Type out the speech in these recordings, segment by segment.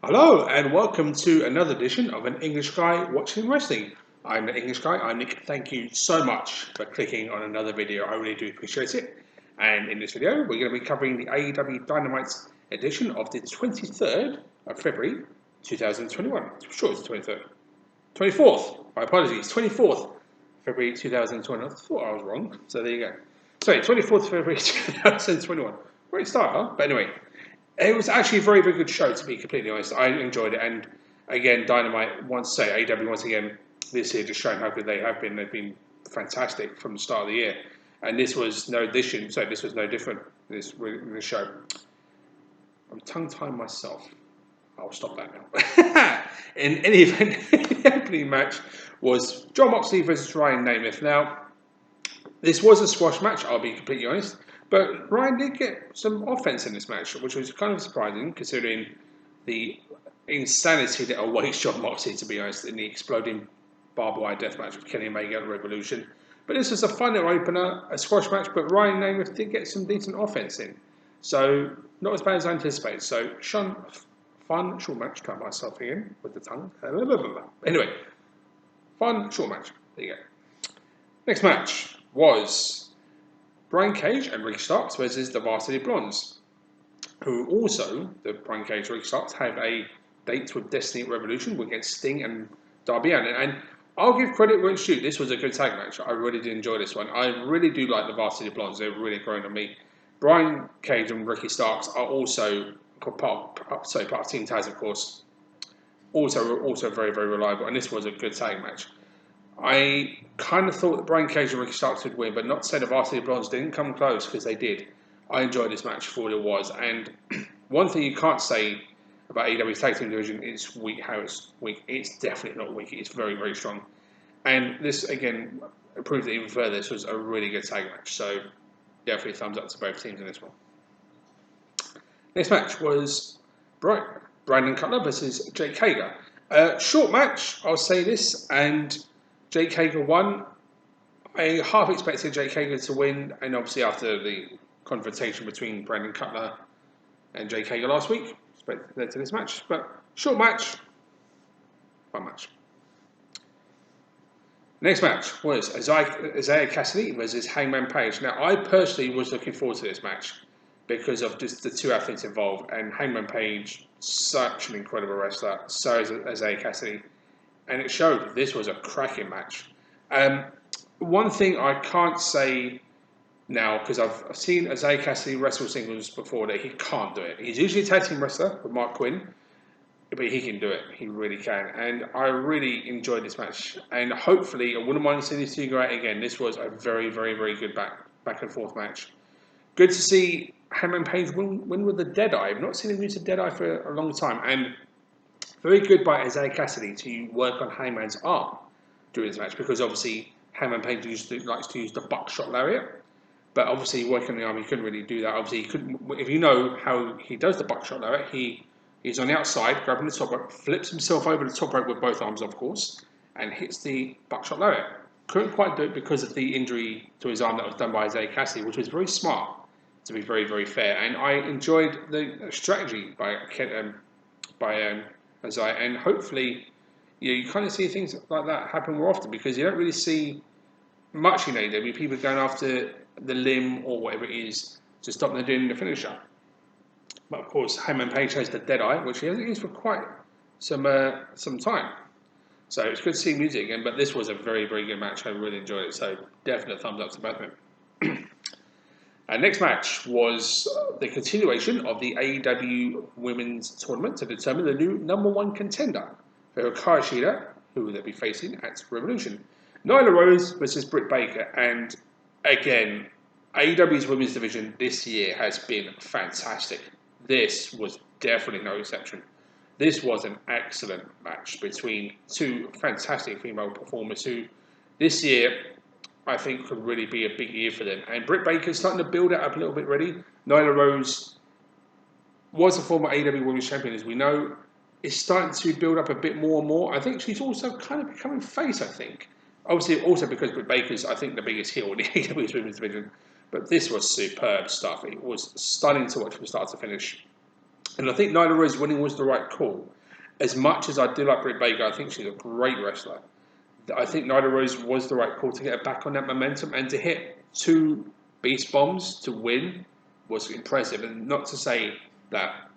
Hello and welcome to another edition of An English Guy Watching Wrestling. I'm the English Guy, I'm Nick. Thank you so much for clicking on another video, I really do appreciate it. And in this video, we're going to be covering the AEW Dynamite edition of the 23rd of February 2021. I'm sure it's the 23rd. 24th, my apologies, 24th February 2021. I thought I was wrong, so there you go. Sorry, 24th February 2021. Great start, huh? But anyway. It was actually a very, very good show, to be completely honest. I enjoyed it. And again, Dynamite, AEW once again, this year just showing how good they have been. They've been fantastic from the start of the year. And this was no addition, so this was no different in this show. I'm tongue-tying myself. I'll stop that now. In any event, the opening match was Jon Moxley versus Ryan Nemeth. Now, this was a squash match, I'll be completely honest. But Ryan did get some offense in this match, which was kind of surprising considering the insanity that awaits Jon Moxley, to be honest, in the exploding barbed wire death match with Kenny Omega at Revolution. But this was a fun little opener, a squash match, but Ryan Nemeth did get some decent offense in. So, not as bad as I anticipated. So, fun, short match, try myself again with the tongue. Anyway, fun, short match. There you go. Next match was Brian Cage and Ricky Starks versus the Varsity Blondes, who also, the Brian Cage and Ricky Starks, have a date with Destiny at Revolution against Sting and Darby Allin. And I'll give credit where it's due. This was a good tag match. I really did enjoy this one. I really do like the Varsity Blondes. They've really grown on me. Brian Cage and Ricky Starks are also part of Team Taz, of course. Also very, very reliable. And this was a good tag match. I kind of thought that Brian Cage and Ricky Starks would win, but not to say the Varsity Blondes didn't come close, because they did. I enjoyed this match for what it was. And one thing you can't say about AEW's tag team division is how it's weak. It's definitely not weak. It's very, very strong. And this, again, proved it even further. This was a really good tag match. So, definitely thumbs up to both teams in this one. Next match was Brandon Cutler versus Jake Hager. Short match, I'll say this, and Jake Hager won. I half expected Jake Hager to win, and obviously after the confrontation between Brandon Cutler and Jake Hager last week, led to this match. But short match, fun match. Next match was Isaiah Cassidy versus Hangman Page. Now, I personally was looking forward to this match because of just the two athletes involved, and Hangman Page, such an incredible wrestler, so is Isaiah Cassidy. And it showed this was a cracking match. One thing I can't say now, because I've seen Isaiah Cassidy wrestle singles before, that he can't do it. He's usually a tag team wrestler with Mark Quinn, but he can do it. He really can. And I really enjoyed this match. And hopefully, I wouldn't mind seeing this two go out again. This was a very, very, very good back and forth match. Good to see Hangman Page win with the Deadeye. I've not seen him use the Deadeye for a long time. And very good by Isaiah Cassidy to work on Hangman's arm during this match, because obviously Hangman Page likes to use the buckshot lariat, but obviously working on the arm, he couldn't really do that. Obviously, he couldn't. If you know how he does the buckshot lariat, he's on the outside, grabbing the top rope, flips himself over the top rope with both arms, of course, and hits the buckshot lariat. Couldn't quite do it because of the injury to his arm that was done by Isaiah Cassidy, which was very smart, to be very, very fair. And I enjoyed the strategy by Isaiah, and hopefully, you kind of see things like that happen more often, because you don't really see much in AEW, people going after the limb or whatever it is to stop them doing the finisher. But of course, Hangman Page has the Deadeye, which he hasn't used for quite some time. So it's good to see music again, but this was a very, very good match. I really enjoyed it, so definite thumbs up to both of them. Our next match was the continuation of the AEW Women's Tournament to determine the new #1 contender for Hikaru Shida, who will they be facing at Revolution. Nyla Rose versus Britt Baker. And again, AEW's Women's Division this year has been fantastic. This was definitely no exception. This was an excellent match between two fantastic female performers who this year I think could really be a big year for them. And Britt Baker's starting to build it up a little bit ready. Nyla Rose was a former AEW Women's Champion, as we know. Is starting to build up a bit more and more. I think she's also kind of becoming face, I think. Obviously, also because Britt Baker's, I think, the biggest heel in the AEW Women's Division. But this was superb stuff. It was stunning to watch from start to finish. And I think Nyla Rose winning was the right call. As much as I do like Britt Baker, I think she's a great wrestler. I think Nyla Rose was the right call to get her back on that momentum, and to hit 2 beast bombs to win was impressive. And not to say that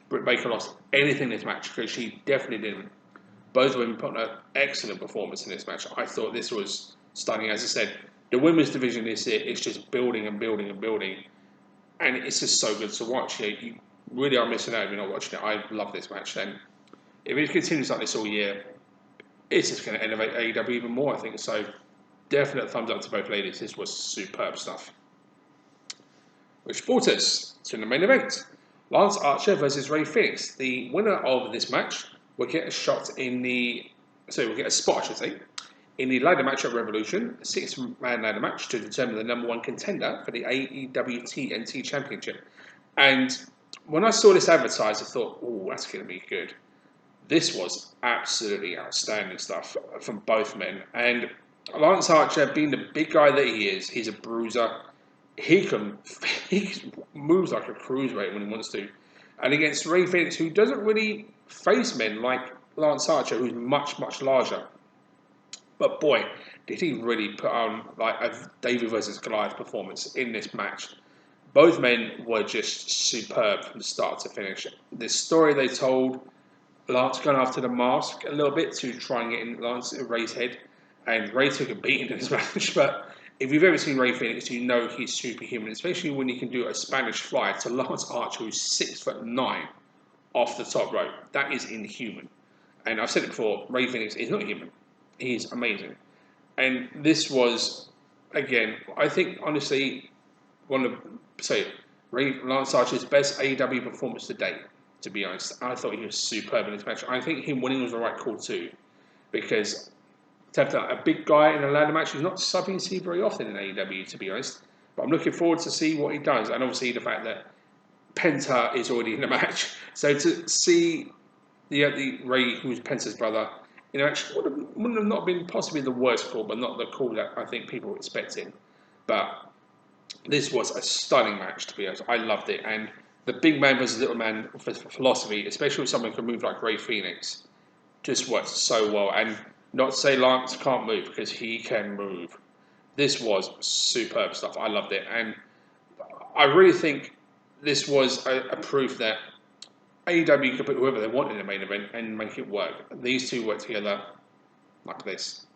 Britt Baker lost anything in this match, because she definitely didn't. Both women put an excellent performance in this match. I thought this was stunning. As I said, the women's division this year is just building and building and building, and it's just so good to watch. You really are missing out if you're not watching it. I love this match. And if it continues like this all year, it's just going to elevate AEW even more, I think. So, definite thumbs up to both ladies. This was superb stuff. Which brought us to the main event. Lance Archer versus Rey Fenix. The winner of this match will get a spot, I should say, in the ladder match at Revolution, a 6-man ladder match to determine the #1 contender for the AEW TNT Championship. And when I saw this advertised, I thought, oh, that's going to be good. This was absolutely outstanding stuff from both men. And Lance Archer, being the big guy that he is, he's a bruiser. He moves like a cruiserweight when he wants to. And against Rey Fenix, who doesn't really face men like Lance Archer, who's much, much larger. But boy, did he really put on like a David versus Goliath performance in this match. Both men were just superb from start to finish. The story they told, Lance going after the mask a little bit to try and get in Rey's head, and Rey took a beating in this match. But if you've ever seen Rey Fenix, you know he's superhuman, especially when he can do a Spanish fly to Lance Archer, who's 6'9" off the top rope. That is inhuman. And I've said it before, Rey Fenix is not human. He's amazing. And this was, again, I think honestly, Lance Archer's best AEW performance to date. To be honest, I thought he was superb in this match. I think him winning was the right call too, because to have a big guy in a ladder match is not something you see very often in AEW, to be honest. But I'm looking forward to see what he does, and obviously the fact that Penta is already in the match, so to see the Rey, who's Penta's brother, in a match wouldn't have not been possibly the worst call, but not the call that I think people were expecting. But this was a stunning match, to be honest. I loved it, and the big man versus little man philosophy, especially with someone who can move like Rey Fenix, just worked so well. And not to say Lance can't move, because he can move. This was superb stuff. I loved it. And I really think this was a proof that AEW could put whoever they want in the main event and make it work. These two work together like this.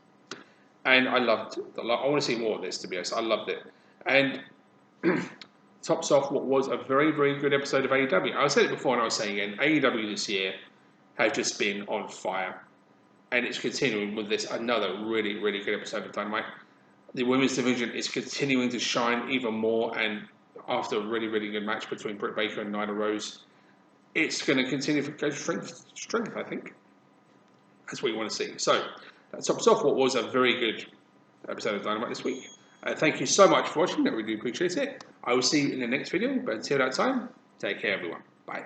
And I loved it. I want to see more of this, to be honest. I loved it. And tops off what was a very, very good episode of AEW. I said it before and I was saying again, AEW this year has just been on fire. And it's continuing with this another really, really good episode of Dynamite. The women's division is continuing to shine even more, and after a really, really good match between Britt Baker and Nyla Rose, it's going to continue to go strength, I think. That's what you want to see. So, that tops off what was a very good episode of Dynamite this week. Thank you so much for watching. I really do appreciate it. I will see you in the next video, but until that time, take care everyone. Bye.